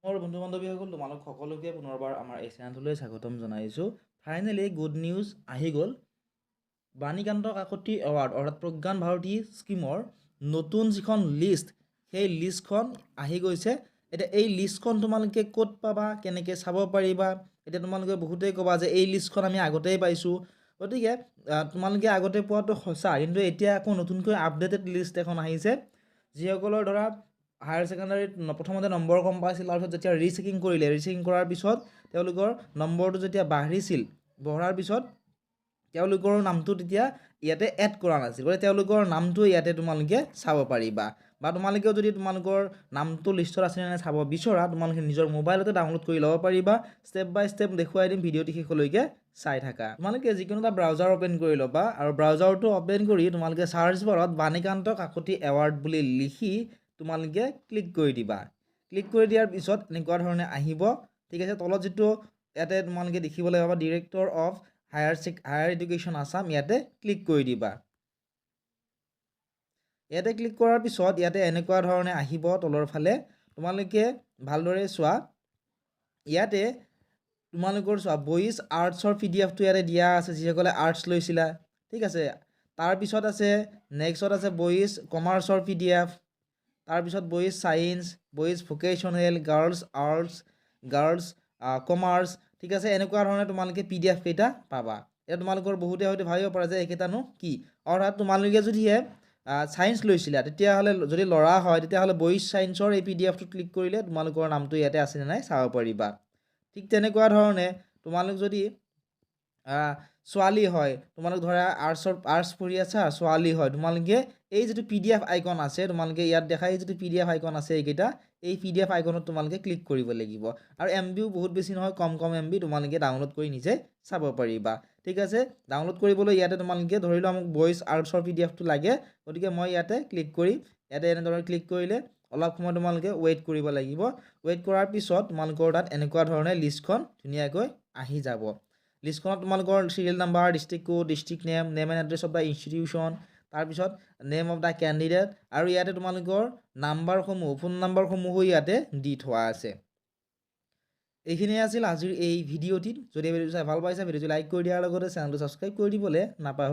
মোৰ বন্ধু বান্ধৱীসকল তোমালোক সকলোকে পুনৰবাৰ আমাৰ এই চেনেলটোলৈ স্বাগতম জনাইছোঁ। ফাইনেলি গুড নিউজ আহি গ'ল। বাণীকান্ত কাকতি এৱাৰ্ড অৰ্থাৎ প্ৰজ্ঞান ভাৰতী স্কীমৰ নতুন যিখন লিষ্ট, সেই লিষ্টখন আহি গৈছে। এতিয়া এই লিষ্টখন তোমালোকে ক'ত পাবা, কেনেকৈ চাব পাৰিবা? এতিয়া তোমালোকে বহুতেই ক'বা যে এই লিষ্টখন আমি আগতেই পাইছোঁ। গতিকে তোমালোকে আগতে পোৱাটো সঁচা, কিন্তু এতিয়া আকৌ নতুনকৈ আপডেটেড লিষ্ট এখন আহিছে। যিসকলৰ ধৰা হায়াৰ ছেকেণ্ডাৰীত প্ৰথমতে নম্বৰ কম পাইছিল, তাৰপিছত যেতিয়া ৰিচেকিং কৰিলে, ৰিচেকিং কৰাৰ পিছত তেওঁলোকৰ নম্বৰটো যেতিয়া বঢ়াৰ পিছত তেওঁলোকৰ নামটো তেতিয়া ইয়াতে এড কৰা নাছিল। গতিকে তেওঁলোকৰ নামটো ইয়াতে তোমালোকে চাব পাৰিবা, বা তোমালোকেও যদি তোমালোকৰ নামটো লিষ্টত আছে নে চাব বিচৰা, তোমালোকে নিজৰ মোবাইলতে ডাউনলোড কৰি ল'ব পাৰিবা। ষ্টেপ বাই ষ্টেপ দেখুৱাই দিম, ভিডিঅ'টি শেষলৈকে চাই থাকা। তোমালোকে যিকোনো এটা ব্ৰাউজাৰ অ'পেন কৰি ল'বা, আৰু ব্ৰাউজাৰটো অ'পেন কৰি তোমালোকে চাৰ্চ বাৰত বাণীকান্ত কাকতি এৱাৰ্ড বুলি লিখি তোমালোকে ক্লিক কৰি দিবা। ক্লিক কৰি দিয়াৰ পিছত এনেকুৱা ধৰণে আহিব। ঠিক আছে, তলত যিটো ইয়াতে তোমালোকে দেখিবলৈ পাবা director of higher education Assam, ইয়াতে ক্লিক কৰি দিবা। ইয়াতে ক্লিক কৰাৰ পিছত ইয়াতে এনেকুৱা ধৰণে আহিব তলৰ ফালে। তোমালোকে ভালদৰে চোৱা, ইয়াতে তোমালোকৰ চোৱা বইজ আৰ্টছৰ PDF টো ইয়াতে দিয়া আছে, যিসকলে আৰ্টছ লৈছিলা। ঠিক আছে, তাৰপিছত আছে নেক্সট আছে বইজ কমাৰ্চৰ PDF, তাৰপিছত boys science, boys vocational, girls arts, girls commerce. ঠিক আছে, এনেকুৱা ধৰণে তোমালোকে PDF কেইটা পাবা। এতিয়া তোমালোকৰ বহুতে হয়তো ভাবিব পাৰে যে এইকেইটানো কি, অৰ্থাৎ তোমালোকে যদিহে ছায়েন্স লৈছিলা, তেতিয়াহ'লে যদি ল'ৰা হয় তেতিয়াহ'লে বইজ ছায়েন্সৰ এই PDF টো ক্লিক কৰিলে তোমালোকৰ নামটো ইয়াতে আছেনে নাই চাব পাৰিবা। ঠিক তেনেকুৱা ধৰণে তোমালোক যদি ছোৱালী হয়, তোমালোক ধৰা আৰ্টছ পঢ়ি আছা, ছোৱালী হয়, তোমালোকে এই যিটো PDF আইকন আছে, তোমালোকে ইয়াত দেখা এই যিটো PDF আইকন আছে এইকেইটা, এই PDF আইকনত তোমালোকে ক্লিক কৰিব লাগিব। আৰু MBও বহুত বেছি নহয়, কম MB, তোমালোকে ডাউনলোড কৰি নিজে চাব পাৰিবা। ঠিক আছে, ডাউনলোড কৰিবলৈ ইয়াতে তোমালোকে ধৰি লোৱা মোক বইজ আৰ্টছৰ PDF টো লাগে, গতিকে মই ইয়াতে ক্লিক কৰি ইয়াতে এনেদৰে ক্লিক কৰিলে অলপ সময় তোমালোকে ৱেইট কৰিব লাগিব। ৱেইট কৰাৰ পিছত তোমালোকৰ তাত এনেকুৱা ধৰণে লিষ্টখন ধুনীয়াকৈ আহি যাব। লিষ্টখনত তোমালোকৰ serial number, district code, district name, name and address of the institution, তাৰপিছত নেম অফ দ্য কেণ্ডিডেট, আৰু ইয়াতে তোমালোকৰ নাম্বাৰসমূহ, ফোন নাম্বাৰসমূহো ইয়াতে দি থোৱা আছে। এইখিনিয়ে আছিল আজিৰ এই ভিডিঅ'টিত। যদি ভিডিঅ'টো চাই ভাল পাইছা, ভিডিঅ'টো লাইক কৰি দিয়াৰ লগতে চেনেলটো ছাবস্ক্ৰাইব কৰি দিবলৈ নাপাহৰিবা।